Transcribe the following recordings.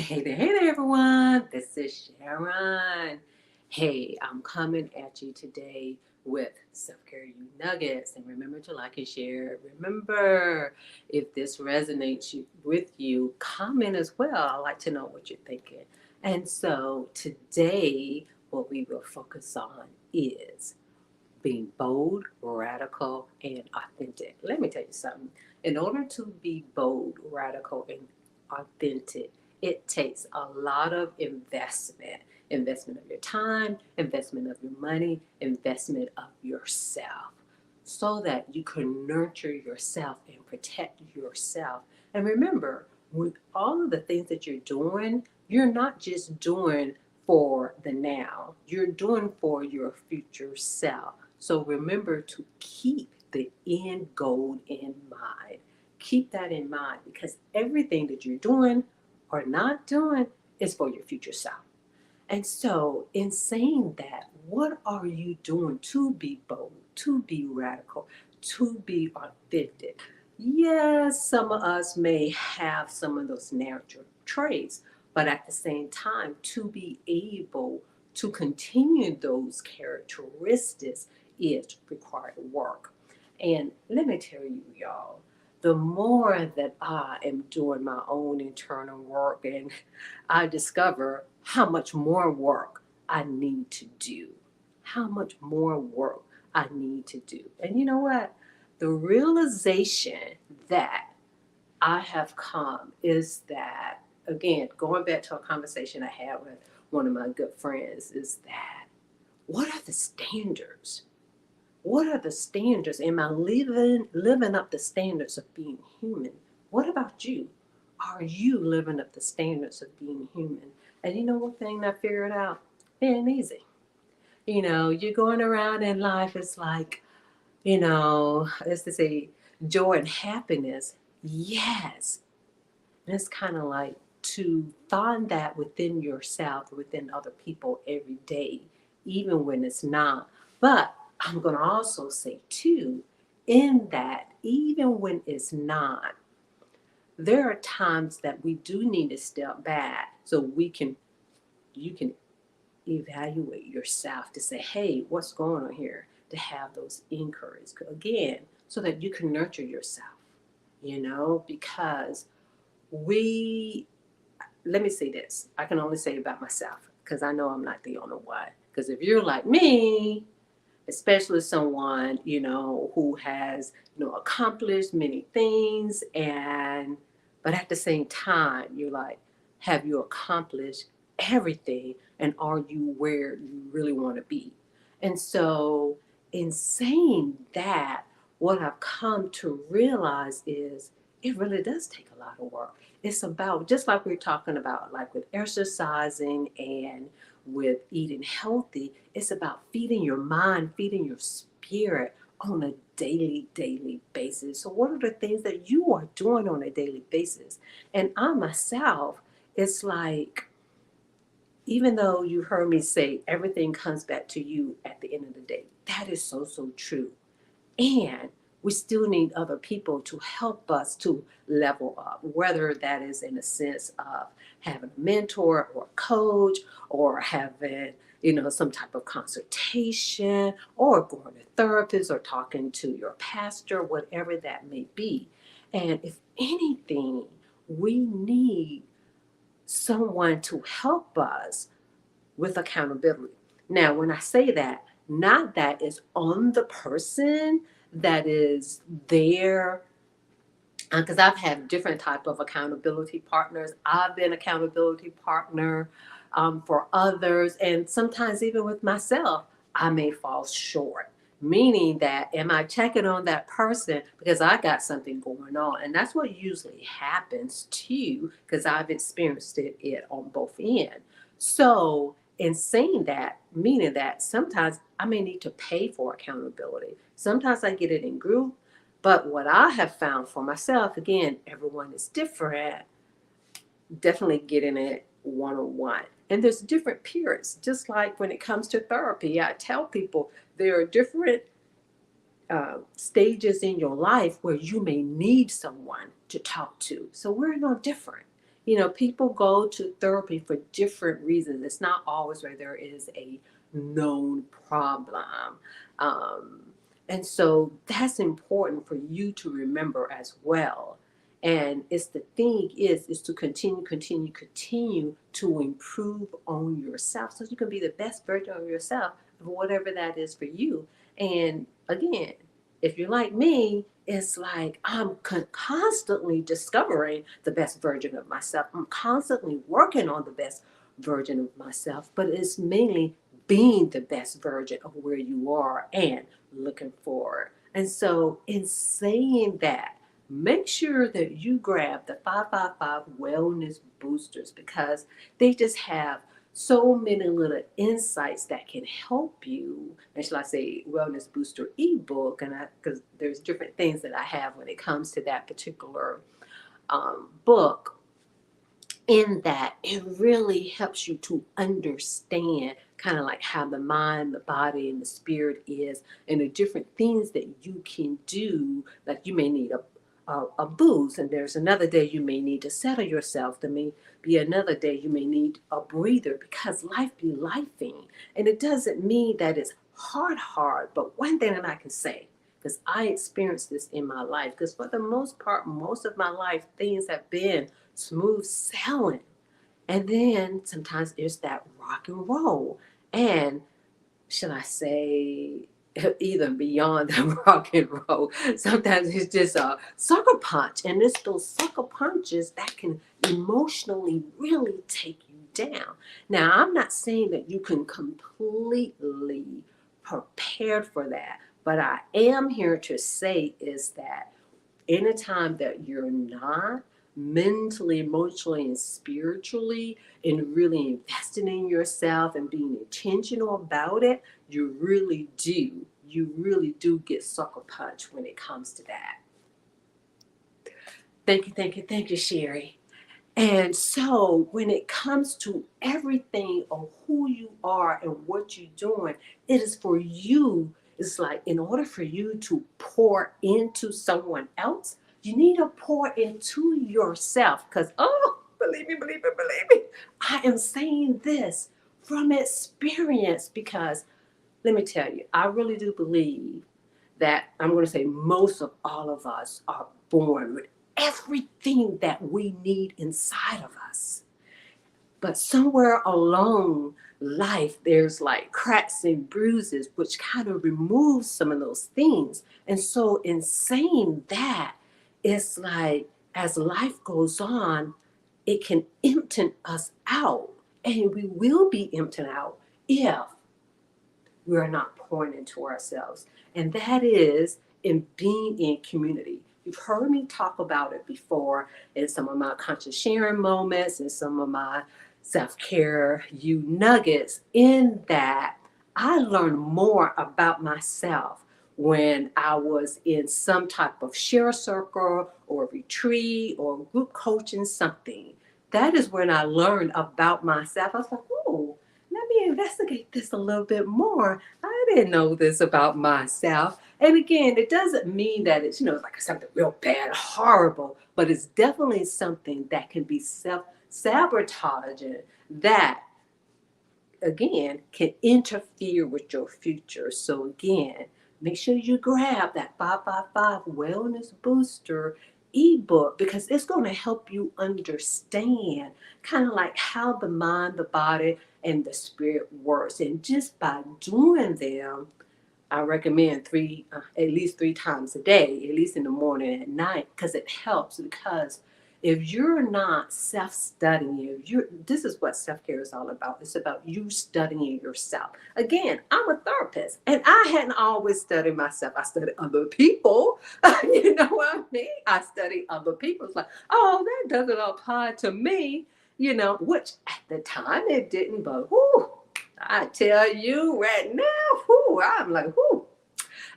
Hey there, everyone. This is Sharon. Hey, I'm coming at you today with self-care nuggets. And remember to like and share. Remember, if this resonates with you, comment as well. I like to know what you're thinking. And so today, what we will focus on is being bold, radical, and authentic. Let me tell you something. In order to be bold, radical, and authentic, it takes a lot of investment of your time, investment of your money, investment of yourself, so that you can nurture yourself and protect yourself. And remember, with all of the things that you're not just doing for the now, you're doing for your future self. So remember to keep the end goal in mind. Keep that in mind because everything that you're doing or not doing is for your future self. And so, in saying that, what are you doing to be bold, to be radical, to be authentic? Yes, some of us may have some of those natural traits, but at the same time, to be able to continue those characteristics is required work. And let me tell you, y'all, the more that I am doing my own internal work and I discover how much more work I need to do, how much more work I need to do. And you know what? The realization that I have come is that, again, going back to a conversation I had with one of my good friends, is that what are the standards? What are the standards? Am I living up the standards of being human? What about you? Are you living up the standards of being human? And you know one thing I figured out? It ain't easy. You're going around in life, it's like, let's just say joy and happiness. Yes. And it's kind of like to find that within yourself, within other people every day, even when it's not. But I'm going to also say, too, in that, even when it's not, there are times that we do need to step back so you can evaluate yourself to say, hey, what's going on here? To have those inquiries again, so that you can nurture yourself, because we let me say this. I can only say about myself because I know I'm not the only one. Because if you're like me, especially someone, who has, accomplished many things but at the same time, you're like, have you accomplished everything and are you where you really want to be? And so in saying that, what I've come to realize is it really does take a lot of work. It's about, just like we are talking about, like with exercising and with eating healthy, it's about feeding your mind, feeding your spirit on a daily basis. So what are the things that you are doing on a daily basis? And I myself, it's like, even though you heard me say everything comes back to you at the end of the day, that is so true. And we still need other people to help us to level up, whether that is in a sense of having a mentor or a coach or having, some type of consultation or going to therapist or talking to your pastor, whatever that may be. And if anything, we need someone to help us with accountability. Now, when I say that, not that is on the person that is there, because I've had different type of accountability partners. I've been accountability partner for others, and sometimes even with myself, I may fall short. Meaning that, am I checking on that person because I got something going on? And that's what usually happens too, because I've experienced it on both ends. So, in saying that, meaning that sometimes I may need to pay for accountability. Sometimes I get it in group, but what I have found for myself, again, everyone is different, definitely getting it one-on-one. And there's different periods. Just like when it comes to therapy, I tell people there are different stages in your life where you may need someone to talk to. So we're no different. People go to therapy for different reasons. It's not always where there is a known problem. Um, and so that's important for you to remember as well. And it's the thing is to continue to improve on yourself so you can be the best version of yourself of whatever that is for you. And again, if you're like me, it's like I'm constantly discovering the best version of myself. I'm constantly working on the best version of myself, but it's mainly being the best version of where you are and looking forward. And so, in saying that, make sure that you grab the 555 Wellness Boosters because they just have so many little insights that can help you. And shall I say, Wellness Booster ebook? And because there's different things that I have when it comes to that particular book. In that, it really helps you to understand kind of like how the mind, the body, and the spirit is, and the different things that you can do. Like you may need a boost, and there's another day you may need to settle yourself. There may be another day you may need a breather because life be lifing. And it doesn't mean that it's hard, but one thing that I can say, because I experienced this in my life, because for the most part, most of my life, things have been smooth sailing. And then sometimes it's that rock and roll. And should I say, even beyond the rock and roll, sometimes it's just a sucker punch. And it's those sucker punches that can emotionally really take you down. Now, I'm not saying that you can completely prepare for that, but I am here to say is that anytime that you're not mentally, emotionally, and spiritually, and really investing in yourself and being intentional about it, you really do get sucker punch when it comes to that. Thank you, Sherry. And so when it comes to everything of who you are and what you're doing, it is for you. It's like in order for you to pour into someone else, you need to pour into yourself. Because, oh, believe me, I am saying this from experience because let me tell you, I really do believe that I'm going to say most of all of us are born with everything that we need inside of us. But somewhere along life, there's like cracks and bruises, which kind of removes some of those things. And so, in saying that, it's like as life goes on, it can empty us out. And we will be emptied out if we're not pouring into ourselves. And that is in being in community. You've heard me talk about it before in some of my conscious sharing moments and some of my self-care you nuggets in that I learned more about myself when I was in some type of share circle or retreat or group coaching something. That is when I learned about myself. I was like, oh, let me investigate this a little bit more. I didn't know this about myself. And again, it doesn't mean that it's, it's like something real bad, horrible, but it's definitely something that can be self-sabotaging that, again, can interfere with your future. So again, make sure you grab that 555 Wellness Booster ebook because it's going to help you understand kind of like how the mind, the body, and the spirit works. And just by doing them, I recommend at least 3 times a day, at least in the morning and at night, because it helps. Because if you're not self-studying, this is what self-care is all about. It's about you studying yourself. Again, I'm a therapist, and I hadn't always studied myself. I studied other people. You know what I mean? I study other people. It's like, oh, that doesn't apply to me. Which at the time it didn't, but whoo, I tell you right now, whoo, I'm like, whoo.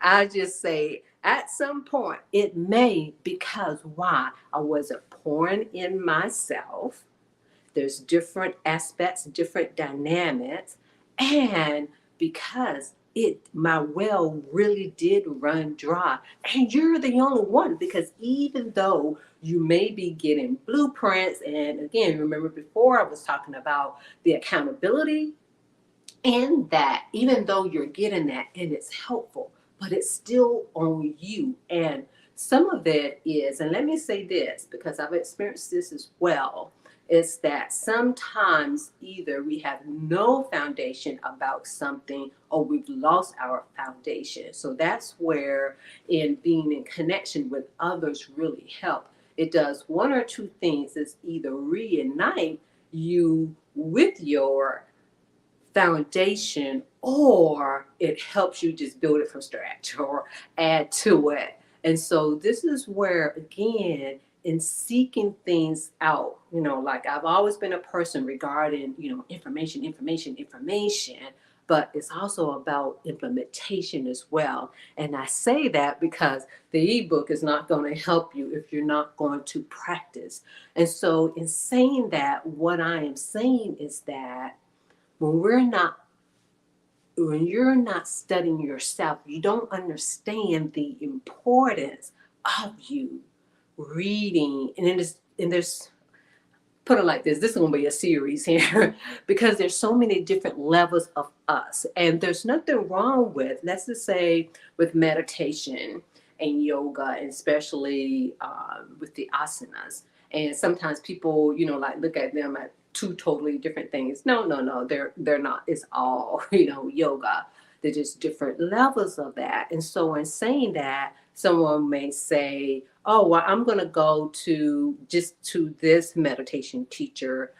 I just say at some point it may because why? I wasn't pouring in myself. There's different aspects, different dynamics, and because my well really did run dry. And you're the only one, because even though you may be getting blueprints, and again, remember before I was talking about the accountability, and that even though you're getting that and it's helpful, but it's still on you. And some of it is, and let me say this because I've experienced this as well, is that sometimes either we have no foundation about something or we've lost our foundation. So that's where in being in connection with others really help. It does one or two things. It's either reunite you with your foundation, or it helps you just build it from scratch or add to it. And so this is where, again, in seeking things out, like I've always been a person regarding, information, but it's also about implementation as well. And I say that because the ebook is not going to help you if you're not going to practice. And so in saying that, what I am saying is that when we're not when you're not studying yourself, you don't understand the importance of you reading. And there's put it like this is going to be a series here because there's so many different levels of us, and there's nothing wrong with, let's just say, with meditation and yoga, and especially with the asanas. And sometimes people, like look at them at two totally different things. No, they're not. It's all yoga. They're just different levels of that. And so in saying that, someone may say, oh, well, I'm going to go to this meditation teacher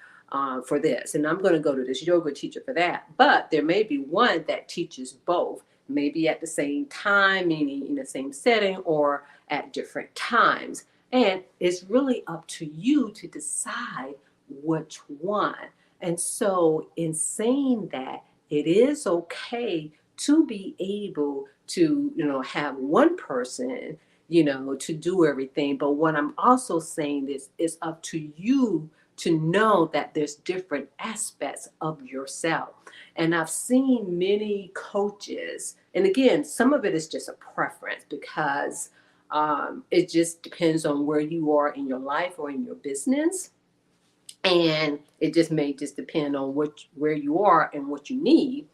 for this, and I'm going to go to this yoga teacher for that. But there may be one that teaches both, maybe at the same time, meaning in the same setting, or at different times. And it's really up to you to decide which one. And so in saying that, it is okay to be able to, have one person, to do everything. But what I'm also saying is it's up to you to know that there's different aspects of yourself. And I've seen many coaches, and again, some of it is just a preference because it just depends on where you are in your life or in your business. And it just may just depend on where you are and what you need.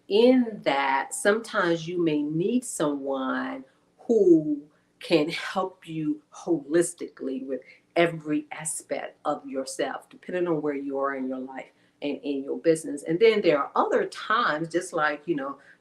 In that, sometimes you may need someone who can help you holistically with every aspect of yourself, depending on where you are in your life and in your business. And then there are other times, just like,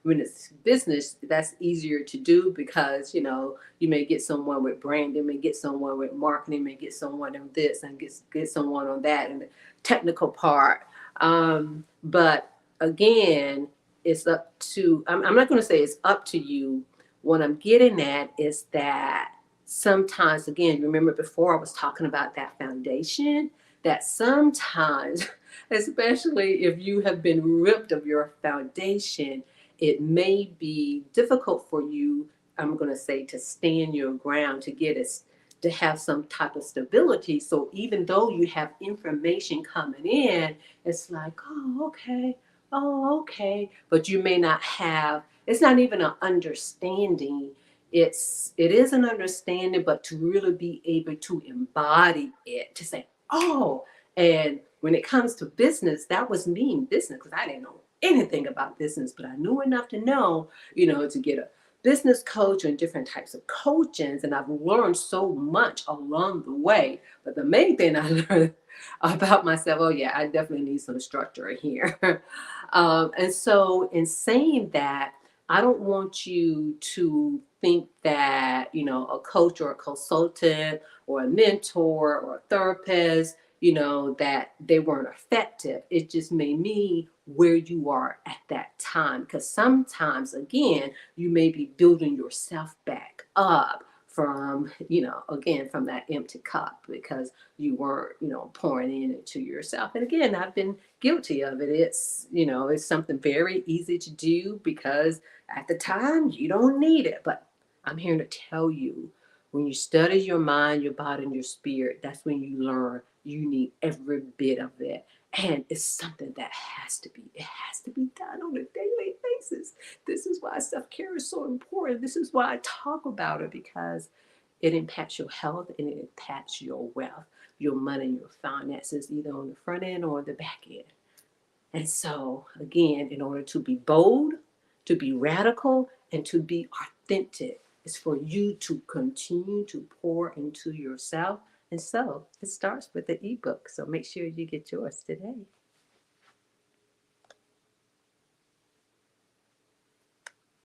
when it's business, that's easier to do because, you may get someone with branding, may get someone with marketing, may get someone on this and get someone on that and the technical part. But again, it's up to, I'm not going to say it's up to you. What I'm getting at is that sometimes, again, remember before I was talking about that foundation, that sometimes, especially if you have been ripped of your foundation, it may be difficult for you, I'm going to say, to stand your ground, to have some type of stability. So even though you have information coming in, it's like, oh, okay. But you may not have, it's not even an understanding. It is an understanding, but to really be able to embody it, to say, oh, and when it comes to business, that was me in business because I didn't know anything about business, but I knew enough to know, to get a business coach and different types of coachings. And I've learned so much along the way. But the main thing I learned about myself, oh yeah, I definitely need some structure here. And so in saying that, I don't want you to think that, a coach or a consultant or a mentor or a therapist, that they weren't effective. It just made me where you are at that time. Because sometimes, again, you may be building yourself back up from, again, from that empty cup because you weren't, pouring into yourself. And again, I've been guilty of it. It's something very easy to do because at the time you don't need it. But I'm here to tell you, when you study your mind, your body, and your spirit, that's when you learn you need every bit of it. And it's something that it has to be done on a daily places. This is why self-care is so important. This is why I talk about it, because it impacts your health and it impacts your wealth, your money, your finances, either on the front end or the back end. And so, again, in order to be bold, to be radical, and to be authentic, is for you to continue to pour into yourself. And so, it starts with the ebook. So, make sure you get yours today.